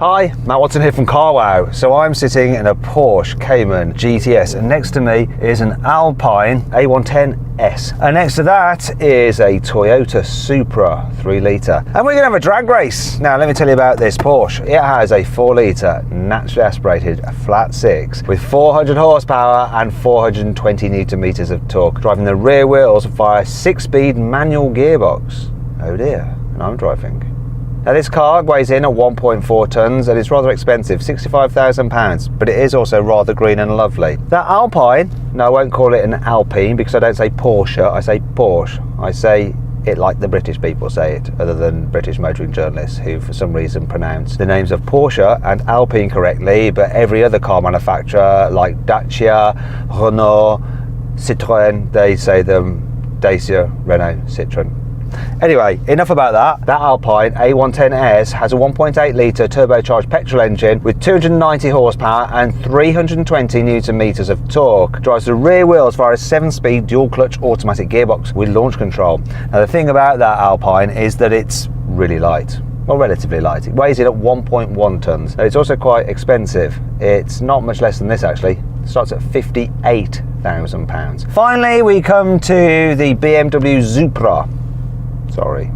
Hi, Matt Watson here from CarWow. So I'm sitting in a Porsche Cayman GTS and next to me is an Alpine A110S. And next to that is a Toyota Supra 3 litre. And we're going to have a drag race. Now let me tell you about this Porsche. It has a 4 litre naturally aspirated flat 6 with 400 horsepower and 420 Newton meters of torque, driving the rear wheels via a 6-speed manual gearbox. Oh dear, and I'm driving. Now this car weighs in at 1.4 tonnes and it's rather expensive, £65,000, but it is also rather green and lovely. That Alpine, no I won't call it an Alpine because I don't say Porsche, I say Porsche. I say it like the British people say it, other than British motoring journalists who for some reason pronounce the names of Porsche and Alpine correctly, but every other car manufacturer like Dacia, Renault, Citroën, they say them Dacia, Renault, Citroën. Anyway, enough about that. That Alpine A110S has a 1.8 litre turbocharged petrol engine with 290 horsepower and 320 Newton meters of torque. Drives the rear wheels via a 7-speed dual clutch automatic gearbox with launch control. Now the thing about that Alpine is that it's really light. Well, relatively light. It weighs in at 1.1 tonnes. It's also quite expensive. It's not much less than this actually. It starts at £58,000. Finally, we come to the BMW Supra. Sorry,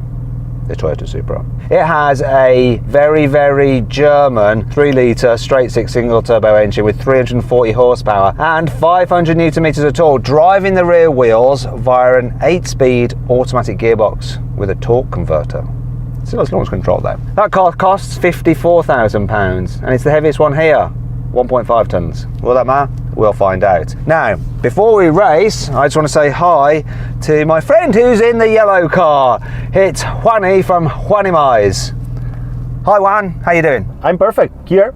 the Toyota Supra. It has a very, very German 3 litre straight 6 single turbo engine with 340 horsepower and 500 Newton meters of torque, driving the rear wheels via an 8-speed automatic gearbox with a torque converter. Still has launch control though. That car costs £54,000 and it's the heaviest one here, 1.5 tonnes. Will that matter? We'll find out. Now, before we race, I just want to say hi to my friend who's in the yellow car. It's Juani from Juanimize. Hi Juan, how you doing? I'm perfect here,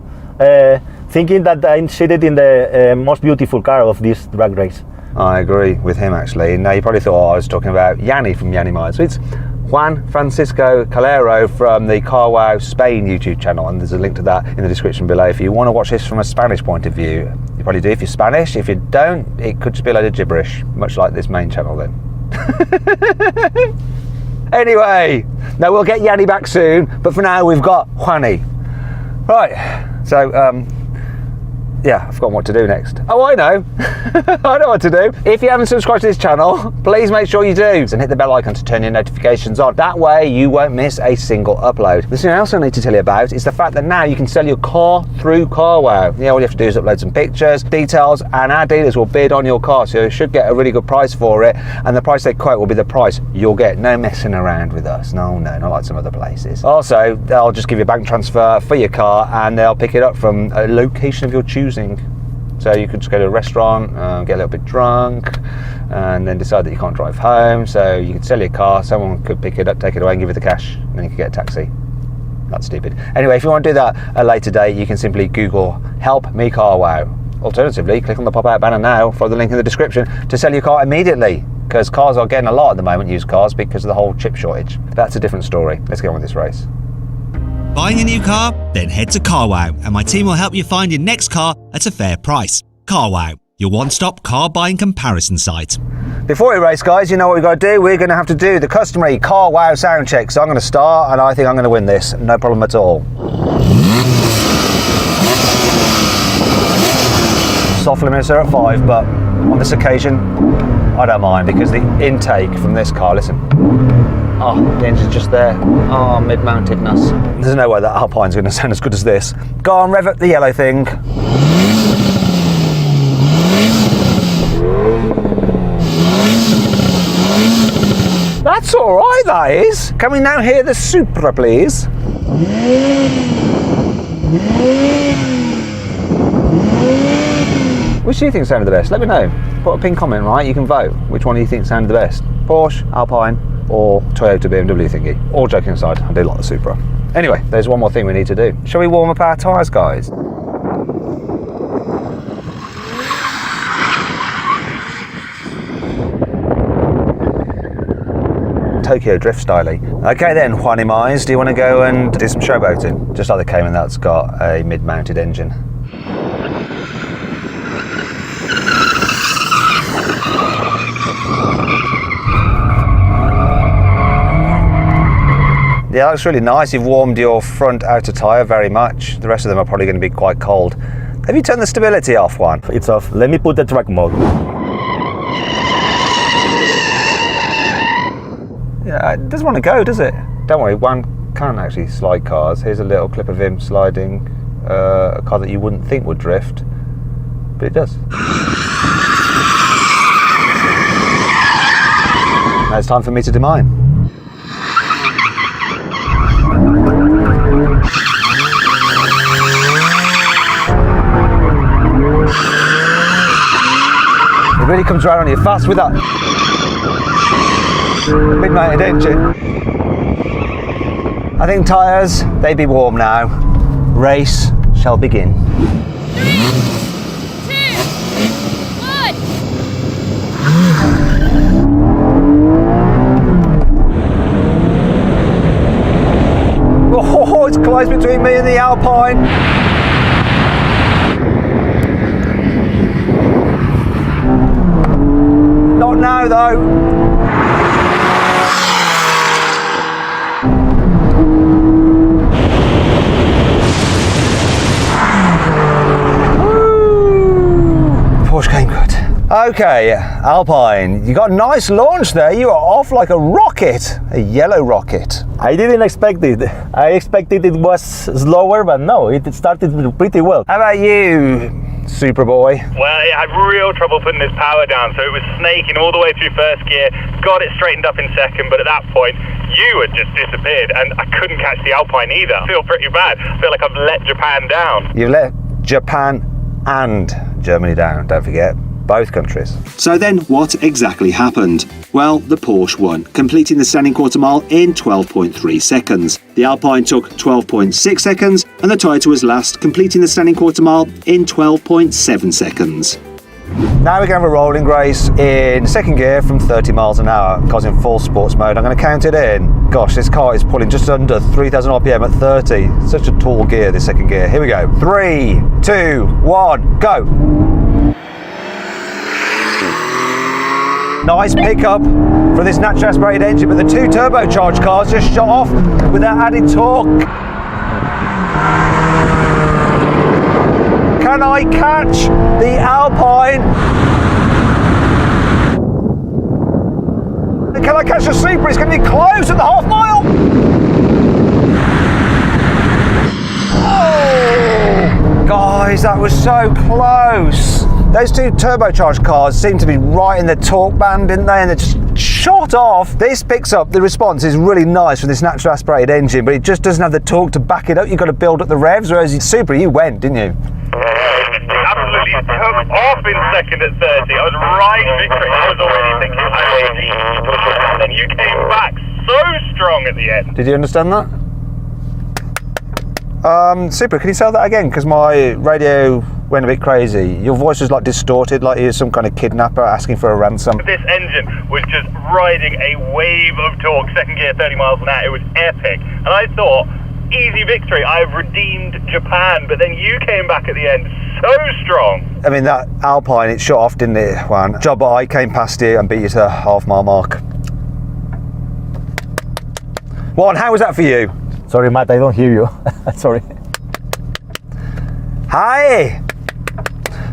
thinking that I'm seated in the most beautiful car of this drag race. I agree with him actually. Now you probably thought I was talking about Yanni from Juanimize. So it's Juan Francisco Calero from the CarWow Spain YouTube channel, and there's a link to that in the description below if you want to watch this from a Spanish point of view. You probably do if you're Spanish. If you don't, it could just be a load of gibberish, much like this main channel then. Anyway, now we'll get Yanni back soon, but for now we've got Juani. Right, so yeah, I've forgotten what to do next. Oh, I know. I know what to do. If you haven't subscribed to this channel, please make sure you do. And hit the bell icon to turn your notifications on. That way you won't miss a single upload. The thing else I need to tell you about is the fact that now you can sell your car through CarWow. Yeah, all you have to do is upload some pictures, details, and our dealers will bid on your car. So you should get a really good price for it. And the price they quote will be the price you'll get. No messing around with us. No, not like some other places. Also, they'll just give you a bank transfer for your car and they'll pick it up from a location of your choosing. So you could just go to a restaurant, get a little bit drunk, and then decide that you can't drive home. So you could sell your car, someone could pick it up, take it away and give you the cash, and then you could get a taxi. That's stupid. Anyway, if you want to do that at a later date, you can simply Google "Help Me CarWow." Alternatively, click on the pop-out banner now, follow the link in the description to sell your car immediately, because cars are getting a lot at the moment, used cars, because of the whole chip shortage. That's a different story. Let's get on with this race. Buying a new car? Then head to CarWow and my team will help you find your next car at a fair price. CarWow, your one-stop car buying comparison site. Before we race, guys, you know what we've got to do? We're going to have to do the customary CarWow sound check. So I'm going to start and I think I'm going to win this. No problem at all. Soft limits are at 5, but on this occasion, I don't mind because the intake from this car, listen. Oh, the engine's just there. Oh, mid-mountedness. There's no way that Alpine's going to sound as good as this. Go on, rev up the yellow thing. That's all right, that is. Can we now hear the Supra, please? Which do you think sounded the best? Let me know. Put a pin comment, right? You can vote. Which one do you think sounded the best? Porsche, Alpine, or Toyota BMW thingy? All joking aside, I do like the Supra. Anyway, there's one more thing we need to do. Shall we warm up our tyres, guys? Tokyo drift styling. Okay then, Juanimize, do you want to go and do some showboating? Just like the Cayman that's got a mid-mounted engine. Yeah, that looks really nice. You've warmed your front outer tyre very much. The rest of them are probably going to be quite cold. Have you turned the stability off, Juan? It's off. Let me put the track mode. Yeah, it doesn't want to go, does it? Don't worry, Juan can actually slide cars. Here's a little clip of him sliding a car that you wouldn't think would drift, but it does. Now it's time for me to do mine. It really comes right on you fast with that mid-mounted engine. I think tyres, they be warm now. Race shall begin. 3, 2, 1. Oh, it's close between me and the Alpine. Not now though. Porsche came good. Okay, Alpine, you got a nice launch there. You are off like a rocket, a yellow rocket. I didn't expect it. I expected it was slower, but no, it started pretty well. How about you, Supra boy? Well, it had real trouble putting this power down, so it was snaking all the way through first gear, got it straightened up in second, but at that point, you had just disappeared, and I couldn't catch the Alpine either. I feel pretty bad. I feel like I've let Japan down. You've let Japan and Germany down, don't forget. Both countries. So then what exactly happened? Well, the Porsche won, completing the standing quarter mile in 12.3 seconds. The Alpine took 12.6 seconds and the Toyota was last, completing the standing quarter mile in 12.7 seconds. Now we're going to have a rolling race in second gear from 30 miles an hour, because in full sports mode. I'm going to count it in. Gosh, this car is pulling just under 3,000 RPM at 30. Such a tall gear, this second gear. Here we go. 3, 2, 1, go. Nice pickup for this naturally aspirated engine, but the two turbocharged cars just shot off with that added torque. Can I catch the Alpine? Can I catch the Supra? It's going to be close at the half mile. Oh, guys, that was so close. Those two turbocharged cars seem to be right in the torque band, didn't they? And they just shot off. This picks up, the response is really nice for this naturally aspirated engine, but it just doesn't have the torque to back it up. You've got to build up the revs, whereas Supra, you went, didn't you? Absolutely took off in second at 30. I was right victory. I was already thinking, I may lead. And then you came back so strong at the end. Did you understand that? Supra, can you say that again? Because my radio went a bit crazy. Your voice was like distorted, like you're some kind of kidnapper asking for a ransom. This engine was just riding a wave of torque, second gear, 30 miles an hour. It was epic. And I thought, easy victory, I've redeemed Japan. But then you came back at the end so strong. I mean, that Alpine, it shot off, didn't it, Juan? Job I came past you and beat you to the half mile mark. Juan, how was that for you? Sorry, Matt, I don't hear you. Sorry. Hi!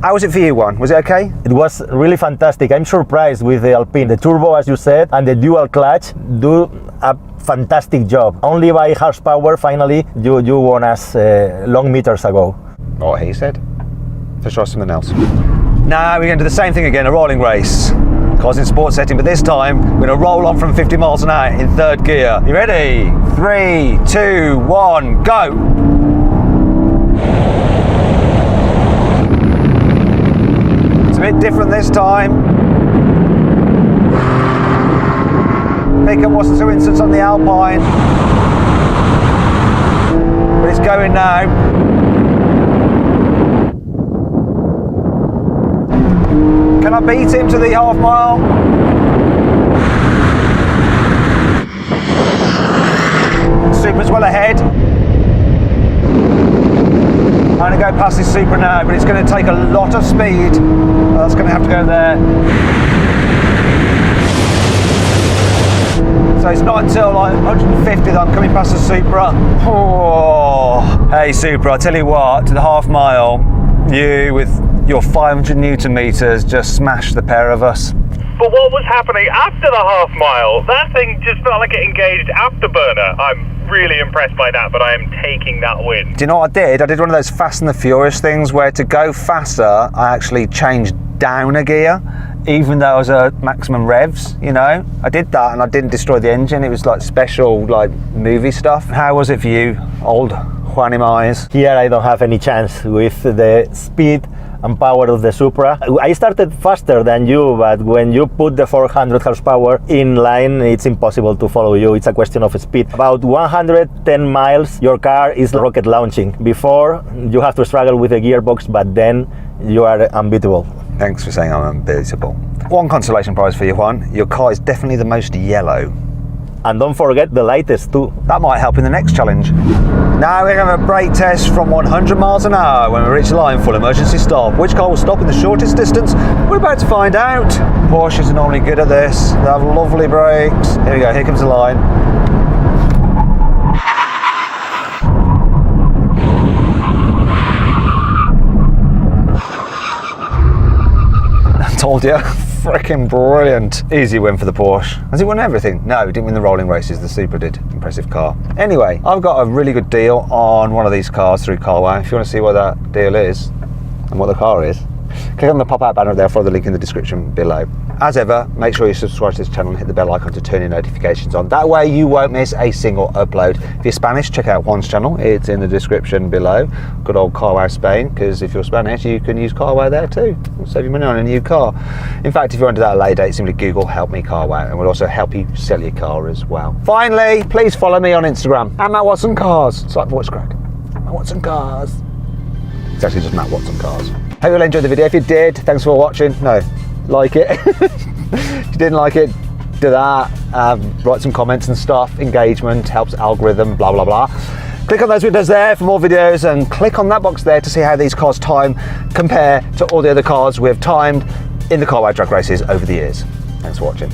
How was it for you, Juan? Was it okay? It was really fantastic. I'm surprised with the Alpine. The turbo, as you said, and the dual clutch do a fantastic job. Only by horsepower, finally, you won us long meters ago. What he said. Let's try something else. Now we're going to do the same thing again, a rolling race. Cars in sports setting, but this time we're going to roll on from 50 miles an hour in third gear. You ready? 3, 2, 1, go! It's a bit different this time. Pickup wasn't so instant on the Alpine, but it's going now. Can I beat him to the half mile? Supra's well ahead. I'm going to go past this Supra now, but it's going to take a lot of speed. That's going to have to go there. So it's not until like 150 that I'm coming past the Supra. Oh. Hey Supra, I'll tell you what, to the half mile, you with your 500 Newton meters just smashed the pair of us. But what was happening after the half mile? That thing just felt like it engaged afterburner. I'm really impressed by that, but I am taking that win. Do you know what I did? I did one of those Fast and the Furious things where to go faster, I actually changed down a gear, even though I was at maximum revs, you know? I did that and I didn't destroy the engine. It was like special, like movie stuff. How was it for you, old Juanim eyes? Here I don't have any chance with the speed and power of the Supra. I started faster than you, but when you put the 400 horsepower in line, it's impossible to follow you. It's a question of speed. About 110 miles, your car is rocket launching. Before, you have to struggle with the gearbox, but then you are unbeatable. Thanks for saying I'm unbeatable. One consolation prize for you, Juan. Your car is definitely the most yellow. And don't forget the lightest too. That might help in the next challenge. Now we're going to have a brake test from 100 miles an hour when we reach the line full emergency stop. Which car will stop in the shortest distance? We're about to find out. Porsches are normally good at this. They have lovely brakes. Here we go, here comes the line. I told you. Freaking brilliant. Easy win for the Porsche. Has it won everything? No, it didn't win the rolling races. The Supra did. Impressive car. Anyway, I've got a really good deal on one of these cars through Carwow. If you want to see what that deal is and what the car is, click on the pop-out banner there, follow the link in the description below. As ever, make sure you subscribe to this channel and hit the bell icon to turn your notifications on. That way you won't miss a single upload. If you're Spanish, check out Juan's channel. It's in the description below. Good old Carwow Spain, because if you're Spanish, you can use Carwow there too. It'll save you money on a new car. In fact, if you want to do that at a later date, simply Google Help Me Carwow, and we'll also help you sell your car as well. Finally, please follow me on Instagram, at Matt Watson Cars. It's like voice crack. Matt Watson Cars. It's actually just Matt Watson Cars. Hope you'll enjoy the video. If you did, thanks for watching. No, like it. If you didn't like it, do that. Write some comments and stuff. Engagement helps algorithm, blah, blah, blah. Click on those windows there for more videos, and click on that box there to see how these cars time compare to all the other cars we've timed in the Carwow drag races over the years. Thanks for watching.